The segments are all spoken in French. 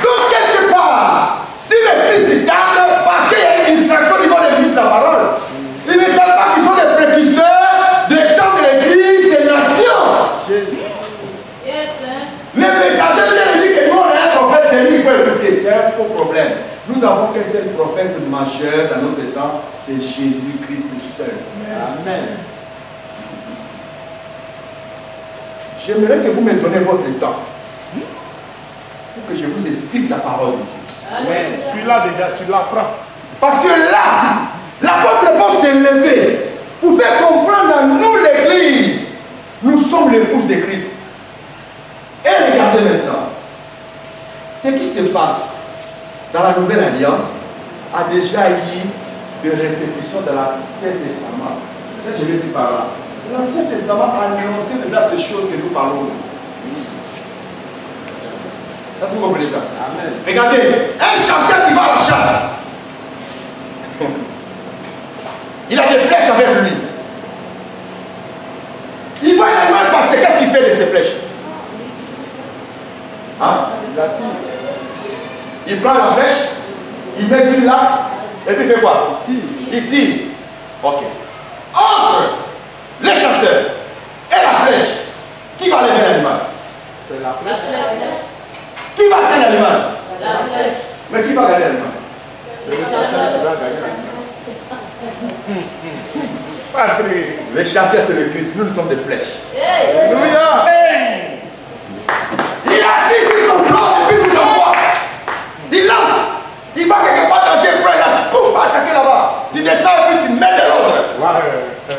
Donc, quelque part, si le Christ tarde, parce qu'il y a une distraction au niveau de l'Église de la parole, ils ne savent pas qu'ils sont des précurseurs du temps de l'Église des nations. Les messagers viennent dire que nous, on a un prophète, c'est lui qu'il faut écouter. C'est un faux problème. Nous avons qu'un seul prophète majeur dans notre temps, c'est Jésus-Christ seul. Amen. J'aimerais que vous me donniez votre temps pour que je vous explique la parole de Dieu. Ouais, tu l'as déjà, tu l'apprends. Parce que là, l'apôtre Paul s'est levé pour faire comprendre à nous, l'Église, nous sommes l'épouse de Christ. Et regardez maintenant, ce qui se passe dans la Nouvelle Alliance a déjà eu des répétitions dans l'Ancien Testament. Là, je vais dire par là. L'Ancien Testament a annoncé déjà ces choses que nous parlons. Est-ce que vous comprenez ça? Amen. Regardez, un chasseur qui va à la chasse, il a des flèches avec lui. Il voit un animal passer, qu'est-ce qu'il fait de ces flèches? Hein? Il prend la flèche, il met sur l'arc, et puis il fait quoi? Il tire. Ok. Entre les chasseurs et la flèche, qui va lever l'animal? C'est la flèche. Qui va gagner l'animal? La flèche. Mais qui va gagner l'animal? C'est le chasseur qui va gagner l'animal. Les chasseurs, c'est le Christ. Nous, nous sommes des flèches. Alléluia. Il assis sur son corps et puis nous envoie. Il lance. Il va quelque part dans chez frère, il lance. Pouf, va attaquer là-bas. Tu descends et puis tu mets de l'ordre.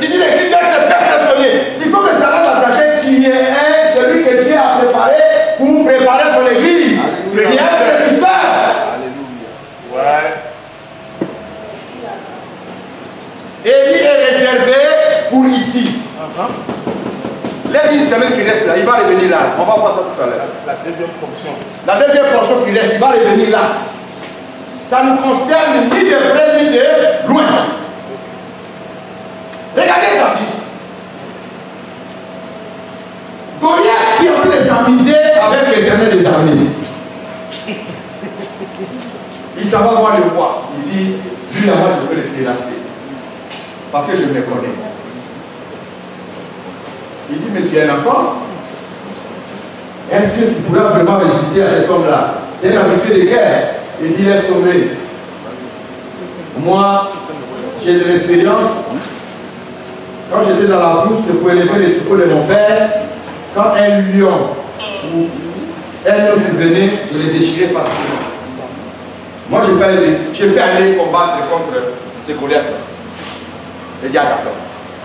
Tu dis l'église doit être perfectionnée. Il faut que ça rentre attaquer qui est celui que Dieu a préparé pour préparer son église. Qui est un précurseur. Alléluia. Ouais. Élie est réservé pour ici. Une semaine qui reste là, il va revenir là. On va voir ça tout à l'heure. La deuxième portion. La deuxième portion qui reste, il va revenir là. Ça nous concerne ni de près ni de loin. Regardez David. Goliath qui est en train de s'amuser avec l'Éternel des armées. Il s'en va voir le roi. Il dit, lui là, moi je peux le terrasser. Parce que je me connais. Il dit, mais tu es un enfant? Est-ce que tu pourras vraiment résister à cet homme-là? C'est une habitude de guerre. Il dit, laisse tomber. Moi, j'ai de l'expérience. Quand j'étais dans la brousse pour élever les troupeaux de mon père, quand un lion ou un lion survenait, je les déchirais facilement. Moi, je peux aller combattre contre ces Goliath-là. Il dit, ah d'accord.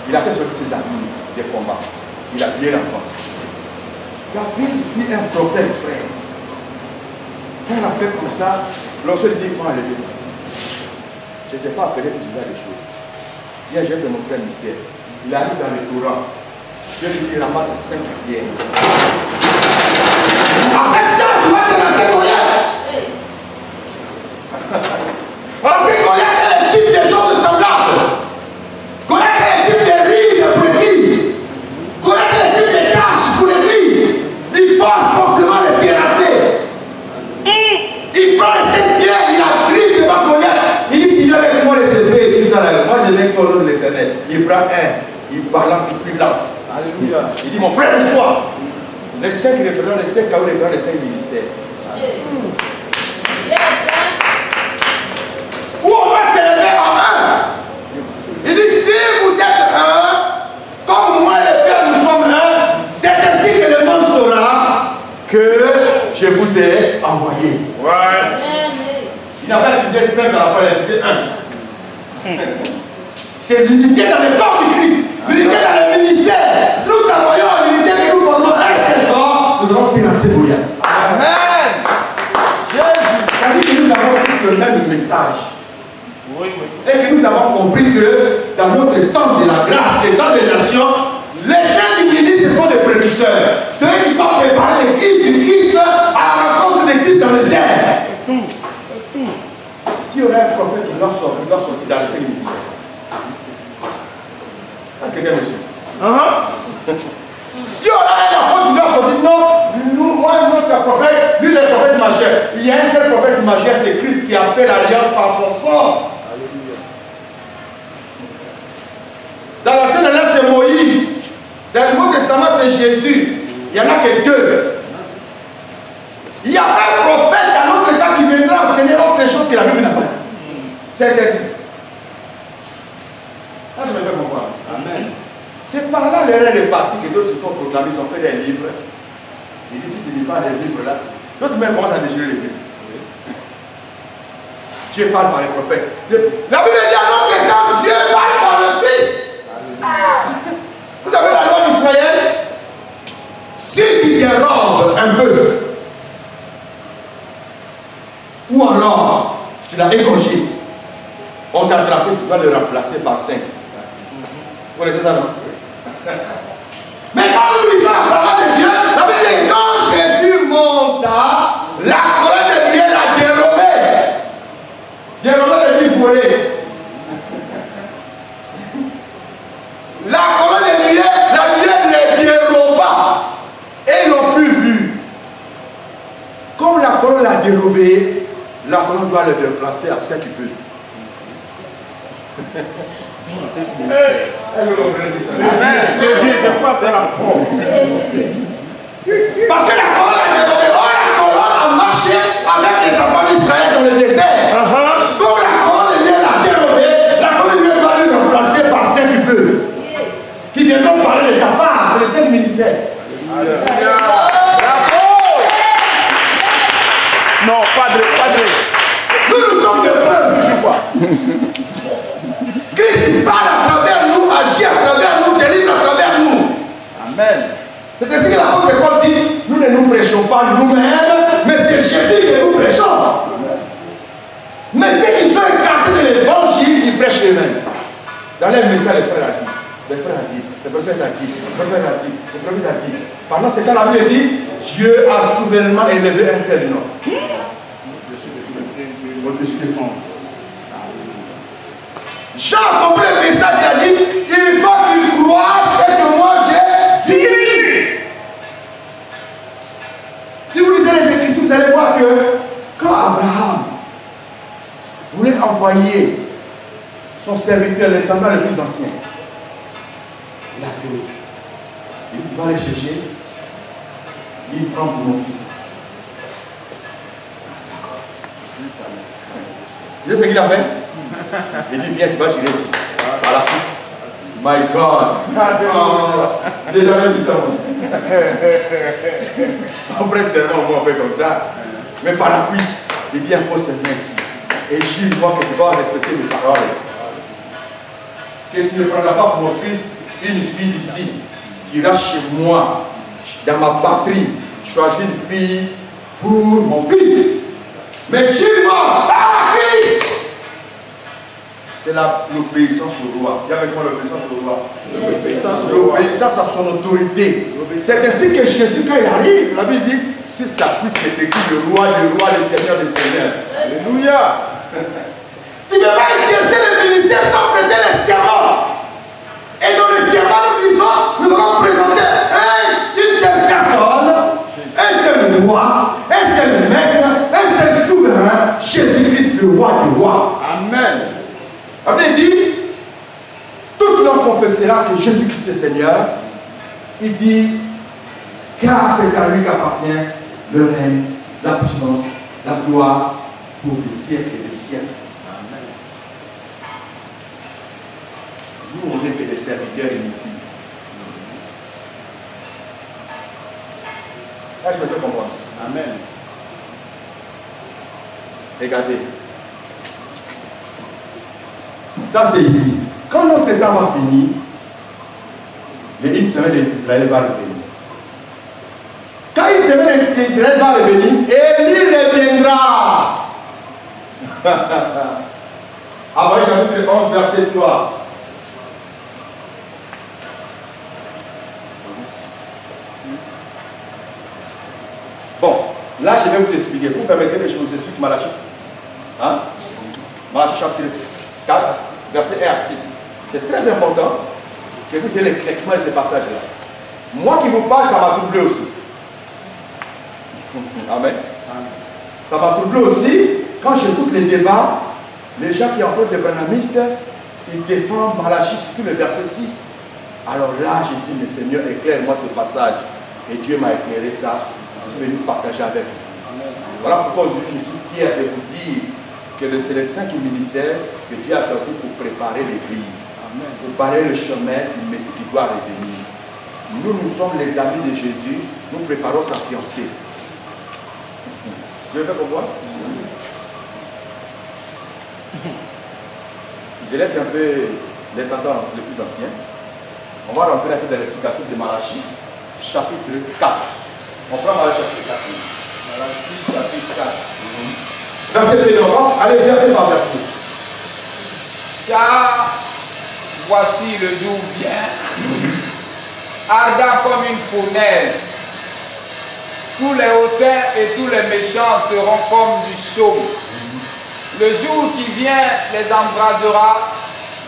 Il a fait sortir ses amis des combats. Il a tué l'enfant. David fut un prophète, frère. Quand il a fait comme ça, l'on se dit, il faut enlever. Je n'étais pas appelé pour dire des choses. Hier, je vais te montrer un mystère. Il arrive dans le Torah. Je lui dis, il ramasse 5 pierres. Avec ça, tu vas te lancer Goliath. Parce que Goliath est le type de choses semblables. Goliath est le type de rides pour l'église. Goliath est le type de tâches pour l'église. Il faut forcément le terrasser. Il prend les 5 pierres, il a pris devant Goliath. Il dit, tu viens avec moi les épées et tout ça là. Moi je viens pour de l'Éternel. Il prend un, il balance, il plus lance. Alléluia. Il dit, mon frère, une fois, les 5 représentants, les 5 KO représentants les 5 ministères. Où on va s'élever en un. Il dit, si vous êtes un, comme moi et le Père nous sommes un, c'est ainsi que le monde saura que je vous ai envoyé. Ouais. Il n'a pas utilisé 5 à la fois, il a utilisé 1. C'est l'unité dans le corps du Christ, l'unité dans le ministère. Si nous travaillons en unité, que nous formons un seul corps, nous allons terrasser Goliath. Amen. Jésus. C'est-à-dire que nous avons tous le même message. Oui, oui. Et que nous avons compris que dans notre temps de la grâce, le temps des nations, les saints du ministre sont des précurseurs. Ceux qui vont préparer l'église du Christ à la rencontre de Christ dans les airs. S'il y aurait un prophète qui doit sortir dans les 5 ministères. Quelqu'un, monsieur. S'il y aurait un apôtre qui doit sortir, non, nous, moi, notre que deux. Il n'y a pas un prophète dans notre temps qui viendra enseigner autre chose que la Bible n'a pas dit. C'est interdit. Là, je me fais comprendre. Amen. C'est par là l'erreur est partie que d'autres se sont proclamés, ils ont fait des livres. Ils disent si tu ne lis pas les livres là, d'autres même commencent à déchirer les livres. Dieu parle par les prophètes. La Bible dit à notre temps, Dieu parle par le Fils. Vous savez la loi d'Israël? Si tu dérobes un bœuf, ou alors tu l'as égorgé, on t'a attrapé, tu dois le remplacer par 5. Vous connaissez ça, non? Mais quand nous lisons la parole de Dieu, la Bible dit quand Jésus monta, la colonne de Dieu l'a dérobé. Dérobé veut dire voler. La colonne de Dieu, la Bible les déroba. Et ils n'ont plus vu. Comme la colonne l'a dérobé, la colonne doit le déplacer à ce qu'il peut. Parce que la colonne a dérobé, la colonne a marché avec les enfants d'Israël dans le désert. Comme la colonne de Dieu l'a dérobé, la colonne de Dieu doit le remplacer par ceux qui peuvent. Qui viendront parler de sa part, c'est le seul ministère. Non, padre. Nous sommes des preuves, je crois. Christ parle à travers nous, agit à travers nous, délivre à travers nous. Amen. C'est ainsi que l'apôtre Paul dit, nous ne nous prêchons pas nous-mêmes, mais c'est Jésus que nous prêchons. Mais ceux qui sont écartés de l'évangile, ils prêchent eux-mêmes. Dans les messages, les frères ont dit, le prophète a dit, le prophète a dit, le prophète a dit. Pendant ce temps, la Bible dit, Dieu a souverainement élevé un seul nom. Au-dessus des mondes. Jean a compris le message, il a dit, il faut qu'il croie ce que moi j'ai dit. Si vous lisez les Écritures, vous allez voir que quand Abraham voulait envoyer son serviteur, l'intendant le plus ancien, il a payé. Il dit, tu vas aller chercher 1000 francs pour mon fils. Vous savez ce qu'il a fait? Il dit, viens, tu vas gérer ici, à la piste. My God! J'ai jamais dit ça. Après, c'est un on fait comme ça. Mais par la cuisse, il dit, impose tes mains ici. Et je vois que tu vas respecter mes paroles. Que tu ne prendras pas pour mon fils une fille d'ici, qui ira chez moi, dans ma patrie, choisis une fille pour mon fils. Mais chez moi, ta fils! C'est l'obéissance au roi. Il y a avec moi l'obéissance au roi. L'obéissance à son autorité. C'est ainsi que Jésus, quand il arrive, la Bible dit, si sa cuisse est écrit le roi, le Seigneur des Seigneurs. Alléluia. Tu ne peux pas exercer le ministère sans prêter le serment. Et dans le serment, nous disons, nous allons présenter une seule personne, un seul roi, un seul maître, un seul souverain, Jésus-Christ, le roi du roi. Amen. La Bible dit, tout le monde confessera que Jésus-Christ est Seigneur. Il dit, car c'est à lui qu'appartient le règne, la puissance, la gloire pour les siècles et des siècles. Amen. Nous, on n'est que des serviteurs inutiles. Là, je me fais comprendre. Amen. Regardez. Ça, c'est ici. Quand notre temps va finir, une semaine d'Israël va revenir. Quand une semaine d'Israël va revenir, Élie reviendra. Après, chapitre 11, verset 3. Bon, là, je vais vous expliquer. Vous permettez que je vous explique Malachie. Hein? Malachie, chapitre 4, verset 1 à 6. C'est très important que vous ayez l'éclaircissement de ce passage-là. Moi qui vous parle, ça m'a troublé aussi. Amen. Ça m'a troublé aussi quand j'écoute les débats, les gens qui en font des branhamistes, ils défendent Malachie, surtout le verset 6. Alors là, j'ai dit, mais Seigneur, éclaire-moi ce passage. Et Dieu m'a éclairé ça. Je suis venu partager avec vous. Voilà pourquoi aujourd'hui je suis fier de vous dire que c'est le Saint ministère que Dieu a choisi pour préparer l'Église, pour préparer le chemin du Messie qui doit revenir. Nous sommes les amis de Jésus, nous préparons sa fiancée. Vous avez fait comprendre? Je laisse un peu les tendances les plus anciens. On va rentrer un peu dans l'explication de Malachie, chapitre 4. On prend Malachie chapitre 4. Malachie chapitre 4. Verset 1. Allez, verset par verset. Car voici le jour vient, ardent comme une fournaise. Tous les hautains et tous les méchants seront comme du chaume. Le jour qui vient les embrasera,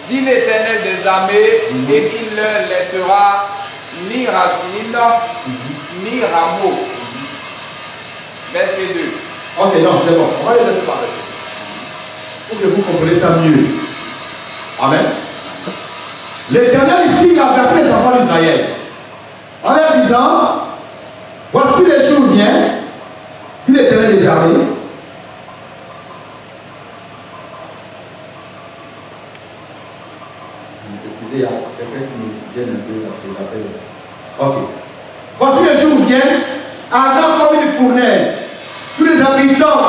dit l'Éternel des armées, et il ne laissera ni racine, ni rameau. Verset 2. Ok, non, c'est bon. On va les laisser parler. Pour que vous compreniez ça mieux. Amen. L'Éternel ici a averti les enfants d'Israël en leur disant, voici les jours viennent, dit l'Éternel des armées. Excusez, il y a quelqu'un qui me vient un peu d'appel. Ok. Voici les jours viennent, ardent comme une fournaise. Tous les habitants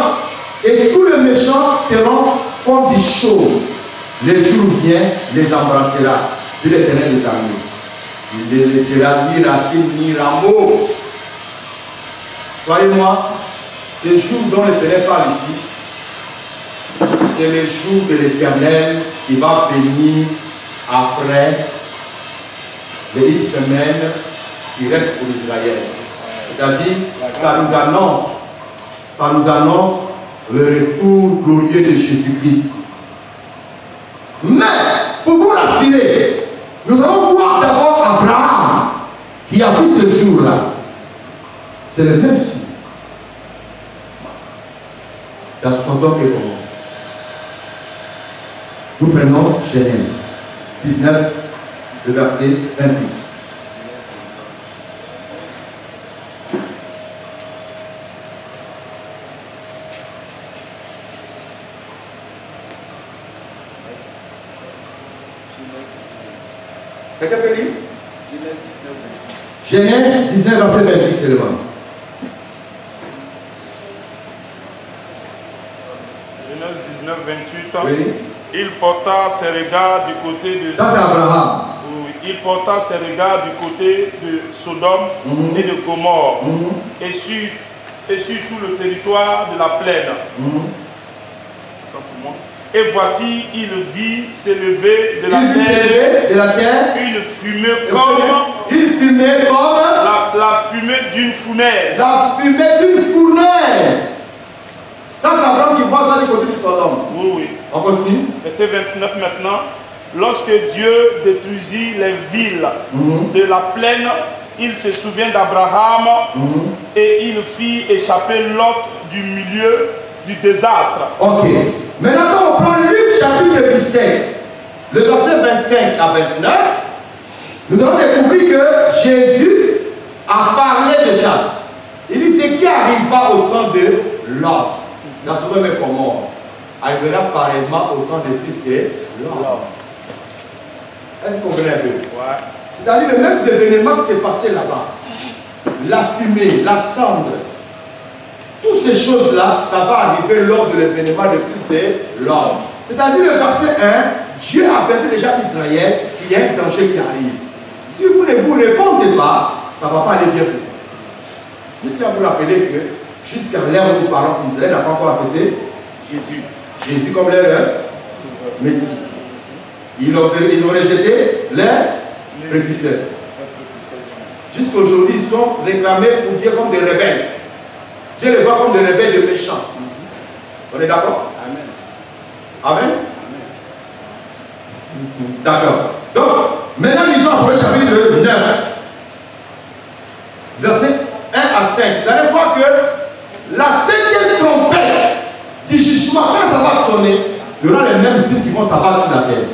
et tous les méchants seront comme du chaud. Le jour vient, les embrassera. Dit l'Éternel des armées. Il ne laissera ni racine ni rameau. Croyez-moi, ce jour dont l'Éternel parle ici, c'est le jour de l'Éternel qui va venir après les 10 semaines qui restent pour Israël. C'est-à-dire, ça nous annonce le retour glorieux de Jésus-Christ. Mais, pour vous l'assurer, nous allons voir d'abord Abraham qui a vu ce jour-là. C'est le même signe. Dans Sodome et Gomorrhe. Nous prenons Genèse 19, le verset 28. Quelqu'un peut lire? Genèse 19, verset 28 seulement. Genèse 19, 28. Oui. Il porta ses regards du côté de... Ça c'est Abraham. Oui, il porta ses regards du côté de Sodome et de Gomorrhe et sur tout le territoire de la plaine. Et voici, il vit s'élever de la terre une fumée comme la fumée d'une fournaise. La fumée d'une fournaise. Ça, c'est Abraham qui voit ça du côté de Sodome. Oui, oui. On continue. Verset 29 maintenant. Lorsque Dieu détruisit les villes de la plaine, il se souvient d'Abraham et il fit échapper Lot du milieu du désastre. Ok. Maintenant, on prend Luc chapitre 17, le verset 25 à 29. Nous allons découvrir que Jésus a parlé de ça. Il dit ce qui arriva au temps de Lot, dans Sodome et Gomorrhe, arrivera pareillement au temps des fils de Lot. Est-ce que vous comprenez un peu? Ouais. C'est-à-dire le même événement qui s'est passé là-bas. La fumée, la cendre, toutes ces choses-là, ça va arriver lors de l'événement des fils de l'homme. C'est-à-dire le verset 1, Dieu a averti déjà Israël qu'il y a un danger qui arrive. Si vous ne vous répondez pas, ça ne va pas aller bien pour vous. Je tiens à vous rappeler que jusqu'à l'heure où nous parlons, Israël n'a pas encore accepté Jésus comme leur Messie. Ils ont rejeté leur prédécesseur. Jusqu'à aujourd'hui, ils sont réclamés pour Dieu comme des rebelles. Dieu les voit comme des rebelles, des méchants. On est d'accord? Amen. Amen? D'accord. Donc, maintenant, lisons après le chapitre 9. Verset 1 à 5. Vous allez voir que la cinquième trompette du jugement, quand ça va sonner, il y aura les mêmes signes qui vont s'abattre sur la terre.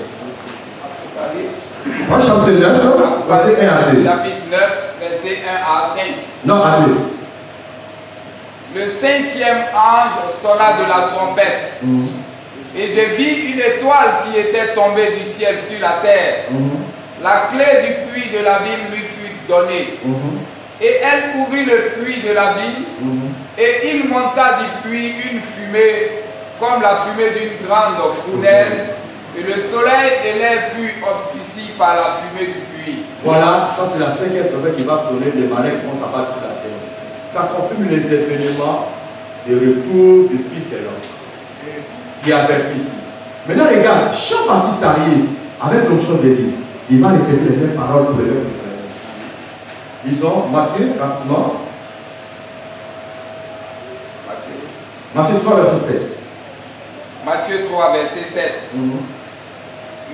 Chapitre 9, verset 1 à 2. Chapitre 9, verset 1 à 5. Non, à 2. Le cinquième ange sonna de la trompette. Et je vis une étoile qui était tombée du ciel sur la terre. La clé du puits de l'abîme lui fut donnée. Et elle ouvrit le puits de l'abîme. Et il monta du puits une fumée, comme la fumée d'une grande fournaise. Et le soleil et l'air furent obscurcis par la fumée du puits. Voilà, ça c'est la cinquième trompette qui va sonner, les malins qui vont s'abattre sur la terre. Ça confirme les événements de retour du Fils de l'homme qui avertit ici. Maintenant, regarde, Jean-Baptiste arrive avec l'onction de vie. Il va répéter les mêmes paroles pour les mêmes Israël. Disons, Matthieu, rapidement. Matthieu 3, verset 7. Matthieu 3, verset 7.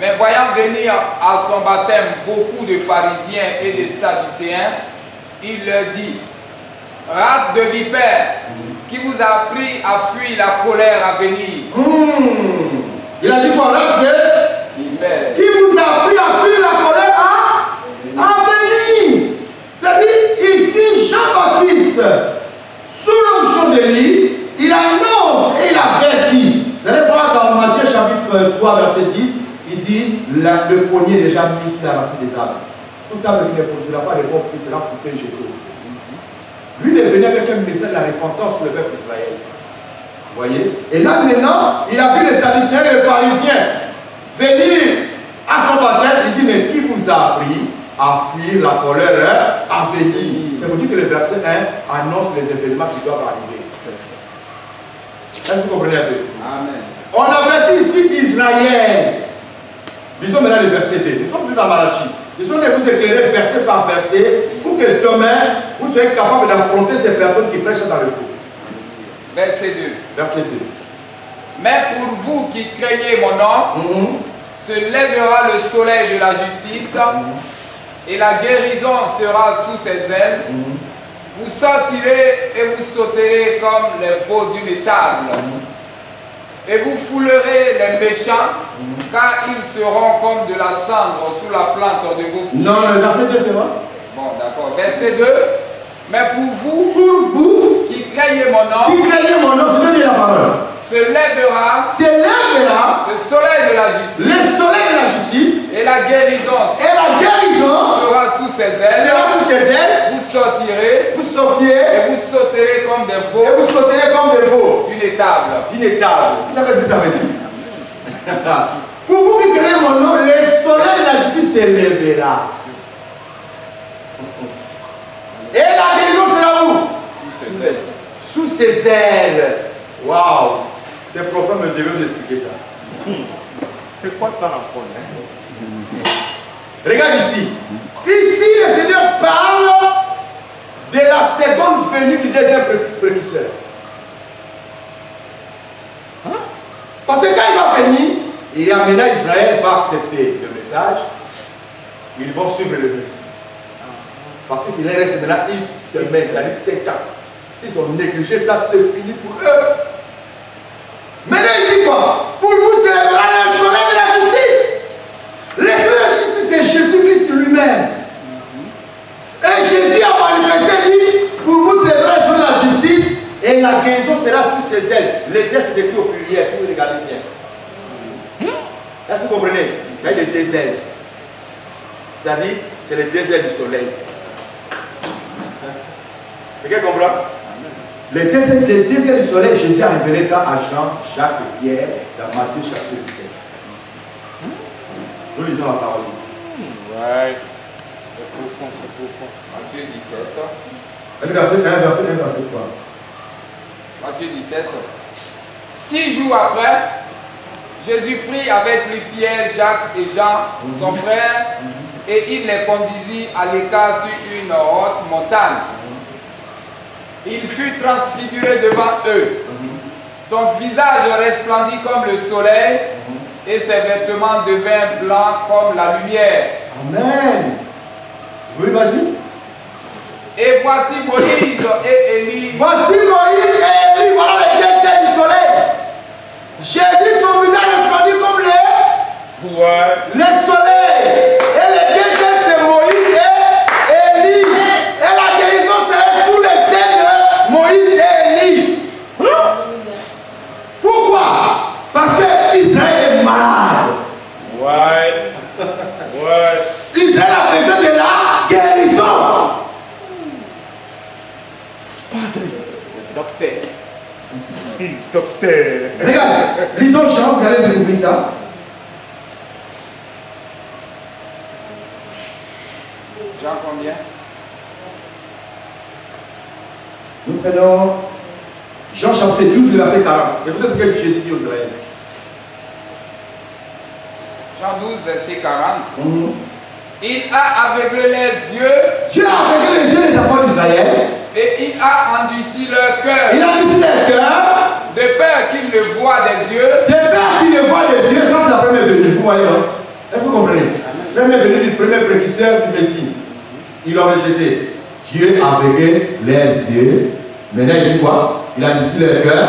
Mais voyant venir à son baptême beaucoup de pharisiens et de sadducéens, il leur dit: race de vipères, qui vous a appris à fuir la colère à venir? Il a dit quoi? Race de vipères. Qui vous a appris à fuir la colère à venir? C'est-à-dire, ici, Jean-Baptiste, sous l'onction d'Élie, il annonce et il avertit. Vous allez voir dans Matthieu chapitre 3, verset 10, il dit le poignet est déjà mis sur la racine des arbres. Tout arbre qui ne produira pas de bons fruits sera coupé et jeté au feu. Lui, il est venu avec un message de la repentance pour le peuple d'Israël. Vous voyez? Et là maintenant, il a vu les sadducéens et les pharisiens venir à son baptême. Il dit: mais qui vous a appris à fuir la colère à venir? C'est pour dire que le verset 1 annonce les événements qui doivent arriver. Est-ce que vous comprenez un peu? Amen. On avertit ici Israël. Lisons maintenant le verset 2. Nous sommes dans Malachie. Lisons de vous éclairer verset par verset pour que demain vous soyez capable d'affronter ces personnes qui prêchent dans le faux. Verset 2. Verset 2. Mais pour vous qui craignez mon nom, se lèvera le soleil de la justice et la guérison sera sous ses ailes. Vous sortirez et vous sauterez comme les veaux d'une étable. Et vous foulerez les méchants, car ils seront comme de la cendre sous la plante de vos pieds. Non, le verset 2 c'est vrai. Bon, d'accord. Verset 2. Mais pour vous qui craignez mon nom, c'est donner la parole. se lèvera le soleil de la justice. Le soleil de la justice. Et la guérison sera sous ses ailes. Vous sortirez. Et vous sauterez comme des veaux. D'une étable. Vous savez ce que ça veut dire? Pour vous qui craignez mon nom, le soleil de la justice se lèvera. Et la guérison sera où? Sous ses ailes. Waouh! C'est profond, mais je vais vous expliquer ça. C'est quoi ça encore? Regarde ici. Ici, le Seigneur parle de la seconde venue du deuxième précurseur. Parce que quand il va venir, il y a maintenant Israël va accepter le message. Ils vont suivre le Messie. Parce que s'il reste maintenant une semaine, c'est-à-dire 7 ans. S'ils ont négligé ça, c'est fini pour eux. Maintenant, il dit quoi? Pour vous célébrera le soleil de la justice. Le soleil de la justice, c'est Jésus-Christ lui-même. Et Jésus a manifesté, dit, pour vous célébrera le soleil de la justice, et la guérison sera sous ses ailes. Les ailes, c'est écrit au pluriel, si vous regardez bien. Est-ce que vous comprenez? Il y a des deux ailes. C'est-à-dire, c'est les deux ailes du soleil. Quelqu'un comprend? Les deux ailes du soleil, Jésus a révélé ça à Jean, Jacques et Pierre dans Matthieu chapitre 17. Nous lisons la parole. Ouais, c'est profond, c'est profond. Matthieu 17. Verset 1, verset 3. Matthieu 17. 6 jours après, Jésus prit avec lui Pierre, Jacques et Jean, son frère, et il les conduisit à l'écart sur une haute montagne. Il fut transfiguré devant eux. Son visage resplendit comme le soleil et ses vêtements devinrent blancs comme la lumière. Amen. Oui, vas-y. Et voici Moïse et Élie. Voici Moïse et Élie, voilà les deux ailes du soleil. Jésus, son visage resplendit comme le soleil. Et les deux ailes, c'est Moïse et Élie. Et la guérison, c'est Docteur. Docteur. Regarde, lisons Jean, vous allez découvrir ça. Jean combien? Nous prenons Jean chapitre 12, verset 40. Écoutez ce que Jésus dit aux Israéliens. Jean 12, verset 40. Il a aveuglé les yeux. Dieu a aveuglé les yeux des enfants d'Israël. Et il a endurci leur cœur. Il a endurci leur cœur. De peur qu'ils ne voient des yeux. De peur qu'ils ne voient des yeux. Ça, c'est la première venue. Vous voyez, non? Est-ce que vous comprenez? Première venue du premier précurseur du Messie. Ils l'ont rejeté. Dieu a aveuglé leurs yeux. Maintenant, il dit quoi? Il a endurci leur cœur.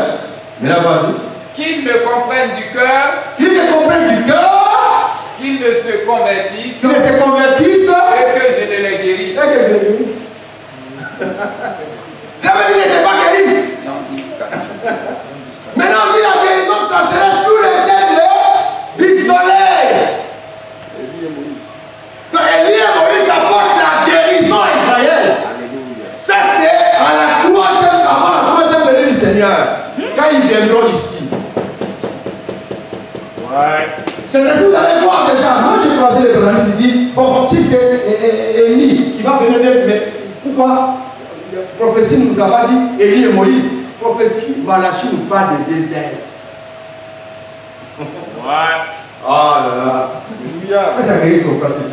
Maintenant, vas-y. Qu'ils ne comprennent du cœur. Qu'ils ne comprennent du cœur. Qu'ils ne se convertissent. Qu'ils ne se convertissent. Et que je ne les guérisse. Et que je les guérisse. Ça veut dire qu'il n'était pas guéri. Jean 12, 40. Maintenant, on dit la guérison, ça serait sous les ailes du soleil. Élie et Moïse. Donc, Élie et Moïse apportent la guérison à Israël. Alléluia. Ça, c'est à la troisième venue du Seigneur. Quand ils viendront ici. Ouais. C'est ce que vous allez voir déjà. Moi, j'ai croisé les journalistes, il dit, bon, si c'est Élie qui va venir d'être, mais pourquoi la prophétie ne nous a pas dit Élie et Moïse? Prophétie, Malachie nous parle de désert. Ouais. Oh là là. Mais ça guérit comme ça, c'est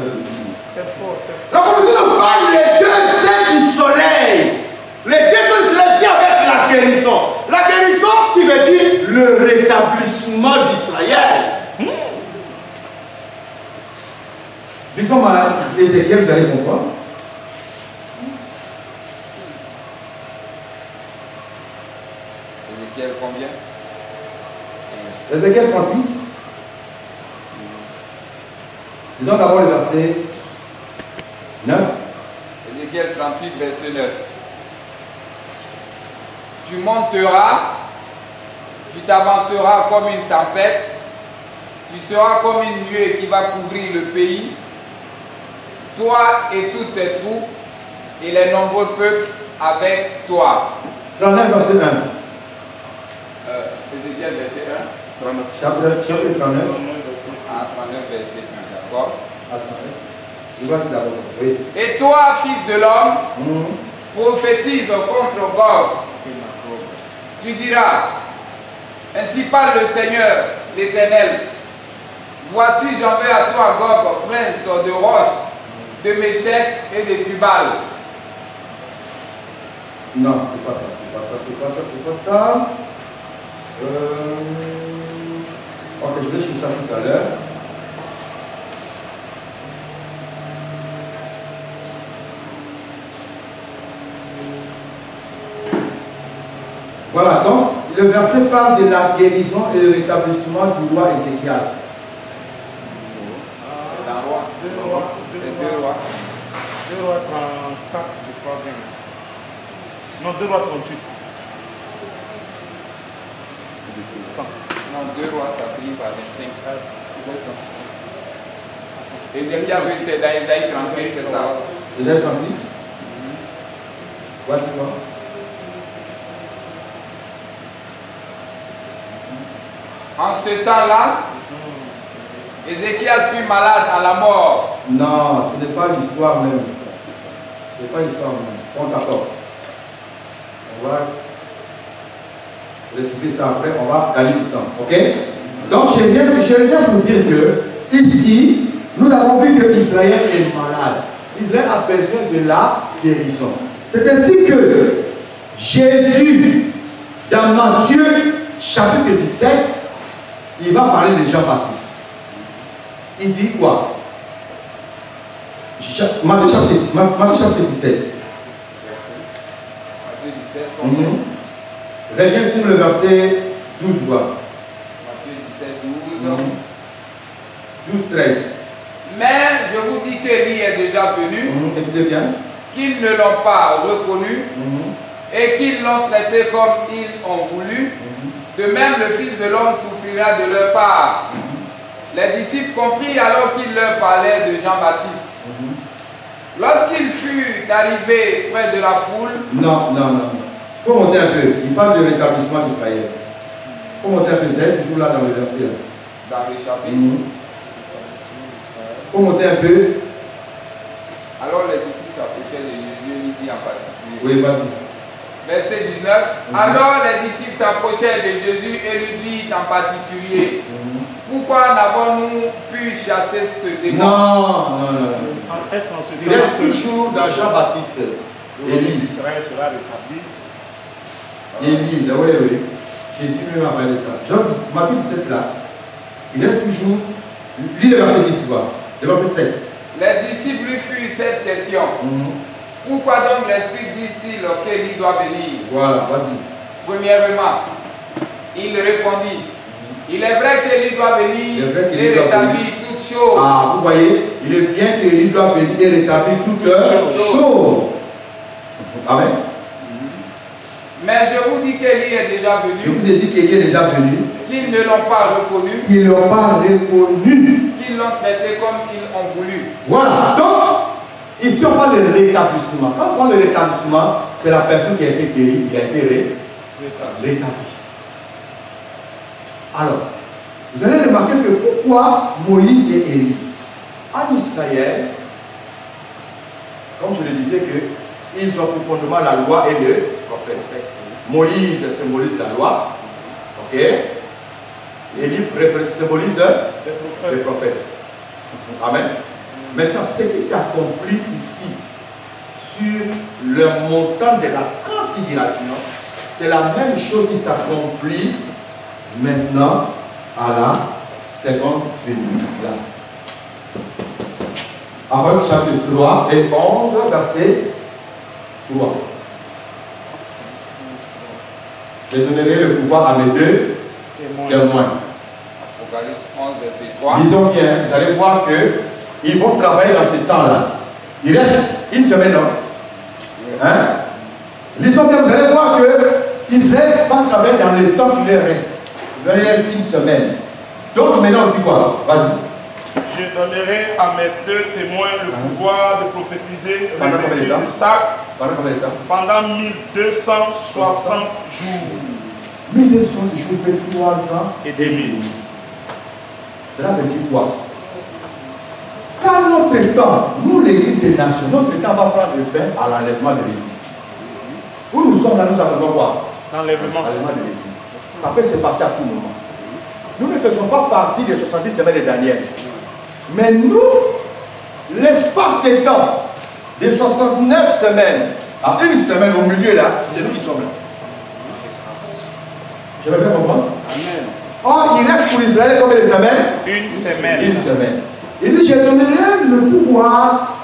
C'est fort, c'est fort. la prophétie nous parle des deux ailes du soleil. Les deux ailes du soleil qui avec la guérison. La guérison qui veut dire le rétablissement d'Israël. Disons malade, Ézéchiel, vous allez comprendre. Ézéchiel combien? Ézéchiel 38. Disons d'abord le verset 9. Ézéchiel 38, verset 9. Tu monteras, tu t'avanceras comme une tempête, tu seras comme une nuée qui va couvrir le pays, toi et tous tes troupes, et les nombreux peuples avec toi. 39, verset 1. Ézéchiel, verset 1. Chapitre 39. Ah, 39, verset 1, d'accord. Je vois c'est d'abord. Oui. Et toi, fils de l'homme, prophétise contre Gog. Tu diras, ainsi parle le Seigneur, l'Éternel. Voici, j'envoie à toi, Gog, prince de Roche, de Méchec et de Tubal. Non, c'est pas ça, c'est pas ça, c'est pas ça, c'est pas ça. Ok, je vais chercher ça tout à l'heure. Voilà, donc le verset parle de la guérison et le rétablissement du roi Ézéchias. C'est un roi. Deux rois. Les deux rois. 2 rois 34, je crois bien. Non, 2 rois 38. Non, 2 rois, ça finit par 25. Ézéchiel, oui, c'est dans Isaïe 38, c'est ça. Ézéchiel 38. Voici quoi. En ce temps-là, Ézéchiel fut malade à la mort. Non, ce n'est pas l'histoire même. Ce n'est pas l'histoire même. On t'accorde. On va retrouver ça après, on va gagner du temps. Ok? Donc, je viens pour dire que ici, nous avons vu que Israël est malade. Israël a besoin de la guérison. C'est ainsi que Jésus, dans Matthieu chapitre 17, il va parler de Jean-Baptiste. Il dit quoi? Matthieu chapitre 17. Matthieu 17, Reviens sur le verset 12, quoi. Matthieu 17, 12. 12, 13. Mais je vous dis qu'Élie est déjà venu, Écoutez bien. qu'ils ne l'ont pas reconnu et qu'ils l'ont traité comme ils ont voulu. De même, le Fils de l'homme souffrira de leur part. Les disciples comprirent alors qu'il leur parlait de Jean-Baptiste. Lorsqu'il fut arrivé près de la foule, Non. Il faut monter un peu. Il parle de rétablissement d'Israël. Il faut monter un peu. C'est toujours là dans le verset. Dans le chapitre. Il faut monter un peu. Alors les disciples s'approchaient de Jésus et lui dit en particulier. Oui, vas-y. Verset 19. Alors les disciples s'approchaient de Jésus et lui disent en particulier, pourquoi n'avons-nous pu chasser ce démon? Non. Est-ce en ce Il reste toujours dans Jean-Baptiste. Élie. Israël sera rétabli. Élie, oui. Jésus même a parlé de ça. Matthieu 17 là. Il reste toujours. Lis le verset 10, le verset 7. Les disciples lui firent cette question. Pourquoi donc l'Esprit disent-ils qu'Élie doit venir? Voilà, vas-y. Premièrement, il répondit, il est vrai qu'Élie doit venir et rétablir toutes choses. Ah, vous voyez, il est bien qu'Élie doit venir et rétablir toutes choses. Amen. Mais je vous dis qu'Élie est déjà venu. Je vous ai dit qu'Élie est déjà venu. Qu'ils ne l'ont pas reconnu. Qu'ils ne l'ont pas reconnu. Qu'ils l'ont traité comme ils ont voulu. Voilà. Donc, ici on parle de rétablissement. Quand on parle de rétablissement, c'est la personne qui a été guérie, qui a été rétablie. Alors, vous allez remarquer que pourquoi Moïse et Élie, en Israël, comme je le disais, ils ont pour fondement la loi et le prophète. Moïse symbolise la loi, ok? Élie symbolise les prophètes. Amen. Maintenant, ce qui s'est accompli ici, sur le montant de la transfiguration, c'est la même chose qui s'accomplit maintenant à la seconde venue. Apôtres chapitre 3 et 11, verset 3. Je donnerai le pouvoir à mes deux témoins. Apocalypse 11, verset 3. Disons bien, vous allez voir qu'ils vont travailler dans ce temps-là. Il reste une semaine, non? Hein? Lisons bien, vous allez voir que Israël va travailler dans le temps qui leur reste. Il leur reste une semaine. Donc maintenant, on dit quoi? Vas-y. Je donnerai à mes deux témoins le pouvoir de prophétiser Pendant combien de temps? du sac Pendant combien de temps? pendant 1260 jours. 1200 jours fait 3 ans et demi. Cela veut dire quoi? Car notre temps, nous l'église des nations, notre temps va prendre fin à l'enlèvement de l'église. Où nous sommes là, nous attendons quoi? L'enlèvement. L'enlèvement de l'église. Ça peut se passer à tout moment. Nous ne faisons pas partie des 70 semaines de Daniel. Mais nous, l'espace de temps des 69 semaines à une semaine au milieu là, c'est nous qui sommes là. Je vais bien comprendre? Amen. Or, il reste pour Israël combien de semaines? Une semaine. Une semaine. Il dit, je donnerai le pouvoir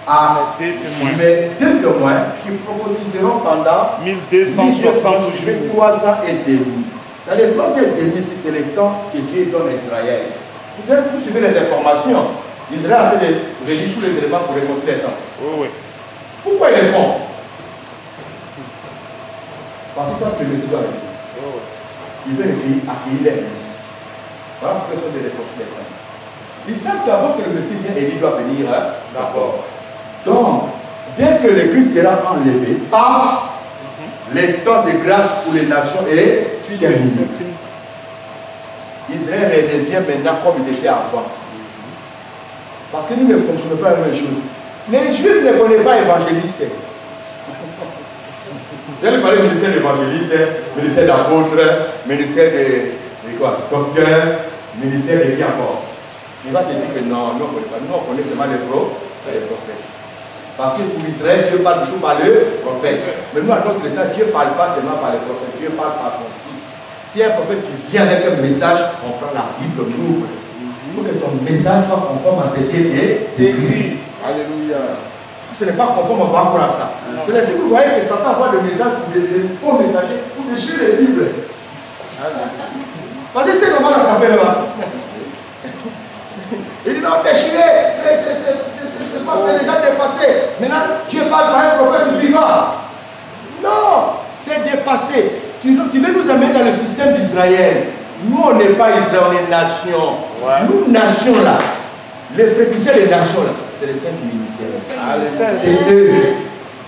à Des témoins. mes deux témoins qui prophétiseront pendant 1260 jours. 3 ans et demi. Ça, les 3 ans et demi, c'est le temps que Dieu donne à Israël. Vous suivez les informations. Israël a fait réunir tous les éléments pour reconstruire les temps. Oh, oui. Pourquoi ils le font? Parce que ça, le Messie doit arriver. Ils veulent accueillir les Messie. Voilà pourquoi ils sont de reconstruire les temps. Ils savent qu'avant que le Messie vienne, Élie doit venir. Hein? D'accord. Donc, dès que l'Église sera enlevée, paf, le temps de grâce pour les nations est terminé. Israël revient maintenant comme ils étaient avant. Parce que nous ne fonctionnons pas la même chose. Les Juifs ne connaissent pas évangéliste. Vous allez parler du ministère d'évangéliste, ministère d'apôtre, ministère de quoi? Docteur, ministère de qui encore? Il va te dire que non, nous on ne connaît pas. Nous on connaît seulement les prophètes. Parce que pour Israël, Dieu parle toujours par le prophète. Mais nous, à notre temps, Dieu ne parle pas seulement par le prophète, Dieu parle par son fils. Si un prophète qui vient avec un message, on prend la Bible, on ouvre. Il faut que ton message soit conforme à ce qui est écrit. Alléluia. Si ce n'est pas conforme, on va encore à ça. C'est ainsi que vous voyez que Satan envoie des messages pour des faux messagers, pour déchirer les Bibles. Parce que c'est comment l'attraper là-bas. Il dit non, déchirer, c'est déjà dépassé. Maintenant, Dieu parle par un prophète vivant. Non, c'est dépassé. Tu veux nous amener dans le système d'Israël. Nous, on n'est pas Israël, on est nation. Ouais. Nous, nation là, les précurseurs des nations là, c'est les 5 ministères. C'est eux.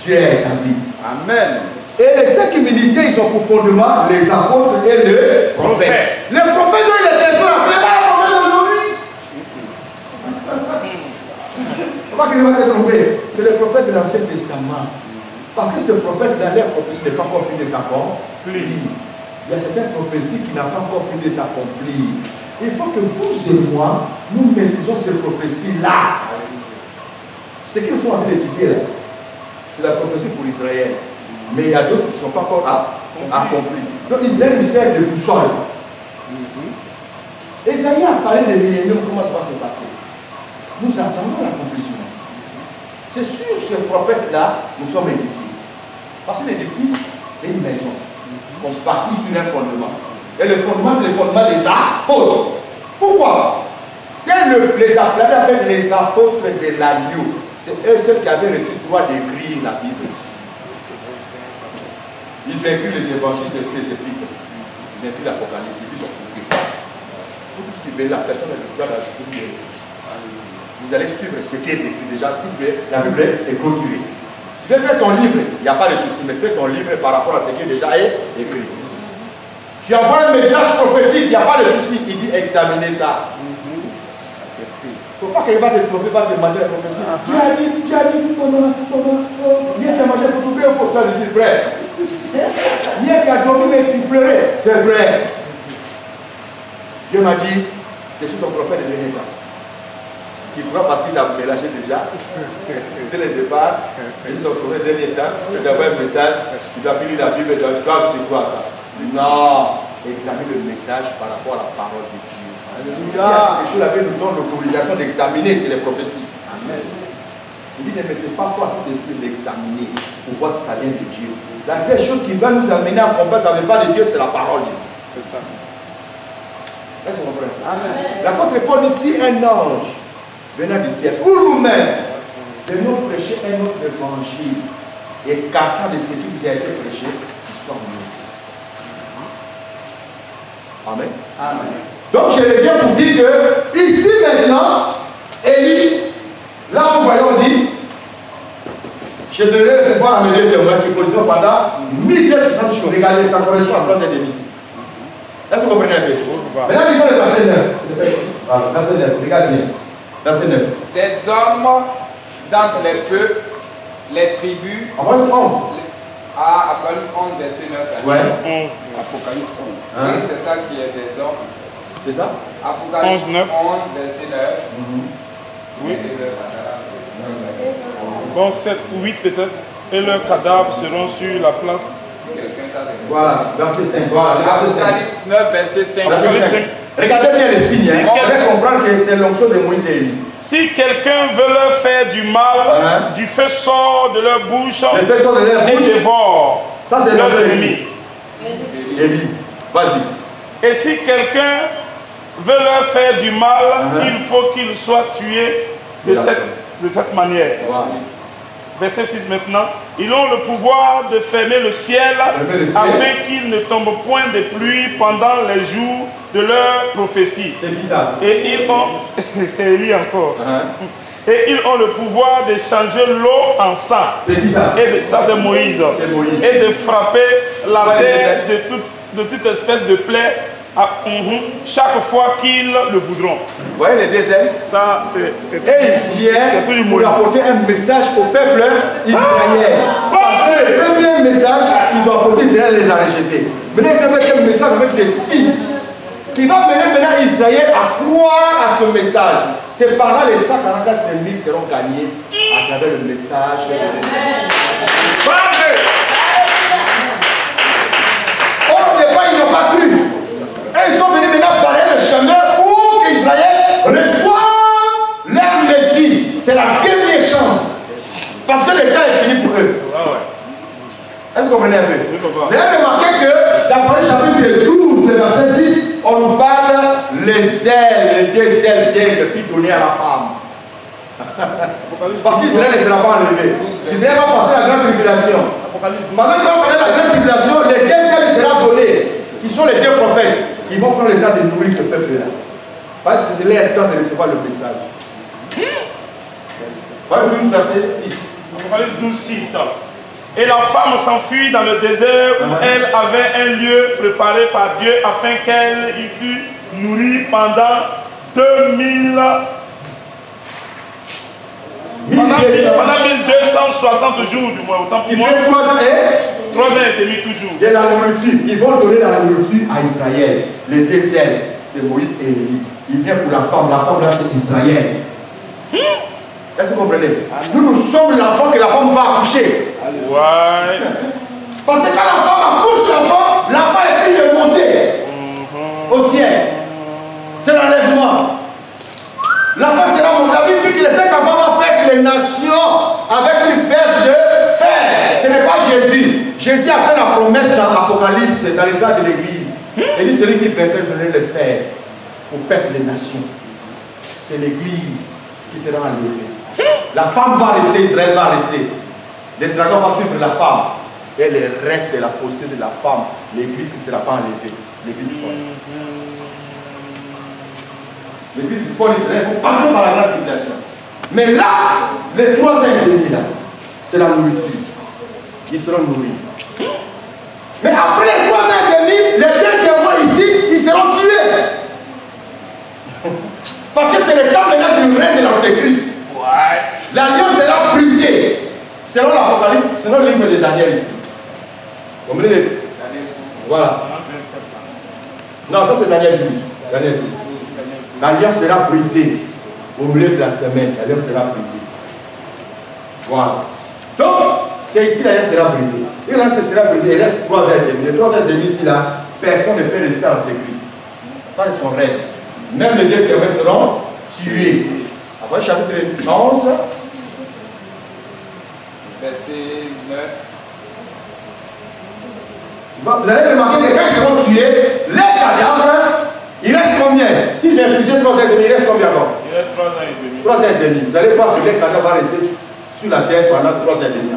Dieu a établi. Amen. Et les 5 ministères, ils ont pour fondement les apôtres et les prophètes. Les prophètes dont il était sur la ce n'est pas les prophètes d'aujourd'hui. Pas que je vais te tromper. C'est les prophètes de l'Ancien Testament. Parce que ces prophètes-là, leur prophétie n'est pas encore finie de s'accomplir. Il y a certaines prophéties qui n'ont pas encore fini de s'accomplir. Il faut que vous et moi, nous maîtrisons ces prophéties-là. Ce qu'ils sont en train d'étudier là, c'est la prophétie pour Israël. Mais il y a d'autres qui ne sont pas encore accomplis. Donc Israël nous sert de boussole. Esaïe a parlé des milléniums, comment ça va se passer. Nous attendons l'accomplissement. C'est sur ce prophète-là, nous sommes édifiés. Parce que l'édifice, c'est une maison. On bâtit sur un fondement. Et le fondement, c'est le fondement des apôtres. Pourquoi? C'est les apôtres, les apôtres de l'agneau. C'est eux seuls qui avaient reçu le droit d'écrire la Bible. Ils ont écrit les évangiles, ils ont écrit les épîtres. Ils ont écrit l'Apocalypse, ils ont coupé. Pour tout ce qui veut, la personne a le droit d'ajouter. Vous allez suivre ce qui est écrit déjà. La Bible est clôturée. Tu veux faire ton livre, il n'y a pas de souci, mais fais ton livre par rapport à ce qui est déjà écrit. Tu envoies un message prophétique, il n'y a pas de souci, il dit examinez ça. Il ne faut pas qu'il va te tromper, va te demander la prophétie. Tu as dit, viens tu as mangé, il faut trouver un photo, je dis vrai. Viens tu as dormi, mais tu pleurais, c'est vrai. Dieu m'a dit, je suis ton prophète de dernier temps. Qui croit parce qu'il a mélangé déjà, dès le départ, il dit ton prophète de dernier temps, tu dois avoir un message, tu dois lire la Bible, tu dois croire ça. Non, examine le message par rapport à la parole de Dieu. Alléluia. Si quelque chose nous donne l'autorisation d'examiner, c'est les prophéties. Amen. Il dit ne mettez pas foi à tout esprit d'examiner pour voir si ça vient de Dieu. La seule chose qui va nous amener à comprendre ça ne vient pas de Dieu, c'est la parole de Dieu. C'est ça. Est-ce que vous comprenez? L'apôtre Paul dit si un ange venant du ciel, ou nous-mêmes, venons prêcher un autre évangile, écartant de ce qui vous a été prêché, qu'il soit maudit. Amen. Amen. Donc je reviens pour dire que ici maintenant, Élie, là nous voyons dit, je donnerai le pouvoir à mes deux témoins qui produisent pendant 1260 jours. Regardez, ça correspond à 3 ennemis. Est-ce que vous comprenez un peu? Maintenant, lisons le verset 9. Voilà, verset 9, regardez bien. Verset 9. Des hommes d'entre les peuples, les tribus. En verset 11. Ah, Apocalypse 11, verset 9. Ouais. Apocalypse 11. Hein? Oui, c'est ça qui est des hommes. C'est ça? Apocalypse 11, 9. 11, verset 9. Oui. Bon, 7 ou 8 peut-être. Et leurs cadavres seront sur la place. Voilà, verset 5. Voilà, verset 5. Apocalypse 9, verset 5. Verset 5. Regardez bien les signes. Hein? On va comprendre que c'est l'onction de Moïse et Élie. Si quelqu'un veut leur faire du mal, du feu sort de leur bouche et dévore leurs ennemis. Élie, vas-y. Et si quelqu'un veut leur faire du mal, il faut qu'il soit tué de cette manière. Wow. Verset 6 maintenant. Ils ont le pouvoir de fermer le ciel afin qu'il ne tombe point de pluie pendant les jours de leur prophétie. C'est bizarre. Et ils ont... C'est Élie encore. Et ils ont le pouvoir de changer l'eau en sang. C'est bizarre. Et ça c'est Moïse. Et de frapper la terre de toute espèce de plaie chaque fois qu'ils le voudront. Vous voyez les deuxièmes? Ça c'est... Et il vient pour apporter un message au peuple israélien. Parce que le premier message qu'ils ont apporté, Israël les a rejetés. Maintenant il vient avec un message avec des signes qui va mener maintenant Israël à croire à ce message. C'est par là les 144 000 seront gagnés à travers le message. Au départ, ils n'ont pas cru. Et ils sont venus maintenant barrer le chemin pour qu'Israël reçoive leur Messie. C'est la dernière chance. Parce que le temps est fini pour eux. Est-ce que vous comprenez un peu? Vous avez remarqué que dans le chapitre 12, le verset 6, on nous parle les ailes, les deux ailes d'aigle fut données à la femme. Parce qu'Israël ne sera pas enlevé. Israël va passer la grande tribulation. Pendant qu'ils vont passer la grande tribulation, les deux ailes seront données, qui sont les deux prophètes. Ils vont prendre le temps de nourrir ce peuple-là. Parce que c'est leur temps de recevoir le message. Voilà 12, verset 6. Apocalypse 12, 6. Et la femme s'enfuit dans le désert où elle avait un lieu préparé par Dieu afin qu'elle y fût nourrie pendant 1260 jours du moins, autant pour moi. Il fait 3 ans 3 ans et demi toujours. de la nourriture. Ils vont donner la nourriture à Israël. Les deux sels, c'est Moïse et Élie. Il vient pour la femme là c'est Israël. Est-ce que vous comprenez? Nous sommes l'enfant que la femme va accoucher. Ouais. Parce que quand la femme accouche l'enfant est pris de monter au ciel. C'est l'enlèvement. L'enfant sera monté. La Bible dit que les 5 enfants vont perdre les nations avec une verge de fer. Ce n'est pas Jésus. Jésus a fait la promesse dans l'Apocalypse, dans les âges de l'Église. Il dit celui qui vaincra, je donnerai le fer pour perdre les nations. C'est l'Église qui sera enlevée. La femme va rester, Israël va rester. Les dragons vont suivre la femme. Et le reste de la postérité de la femme, l'Église qui ne sera pas enlevée. L'Église folle. L'Église folle Israël, il faut passer par la grande tribulation. Mais là, les 3 ans et demi là, c'est la nourriture. Ils seront nourris. Mais après les 3 ans et demi, les 2 témoins ici, ils seront tués. Parce que c'est le temps maintenant du règne de l'Antéchrist. Ouais. L'alliance sera brisée. Selon l'Apocalypse, selon le livre de Daniel ici. Vous comprenez? Voilà. Non, ça c'est Daniel 12. Daniel 12. L'alliance sera brisée au milieu de la semaine. L'alliance sera brisée. Voilà. Donc, c'est ici l'alliance sera brisée. Et l'alliance sera brisée, il reste 3 ans et demi. Les 3 ans et demi ici là, personne ne peut résister à l'Antéchrist. Ça c'est son règne. Même les 2 témoins seront tués. Après chapitre 11. Verset 9. Vous allez remarquer que quand ils seront tués, les cadavres, il reste combien? Si j'ai épuisé 3 ans et demi, il reste combien encore? Il reste 3 ans et demi. 3 ans et demi. Vous allez voir que les cadavres vont rester sur la terre pendant 3 ans et demi.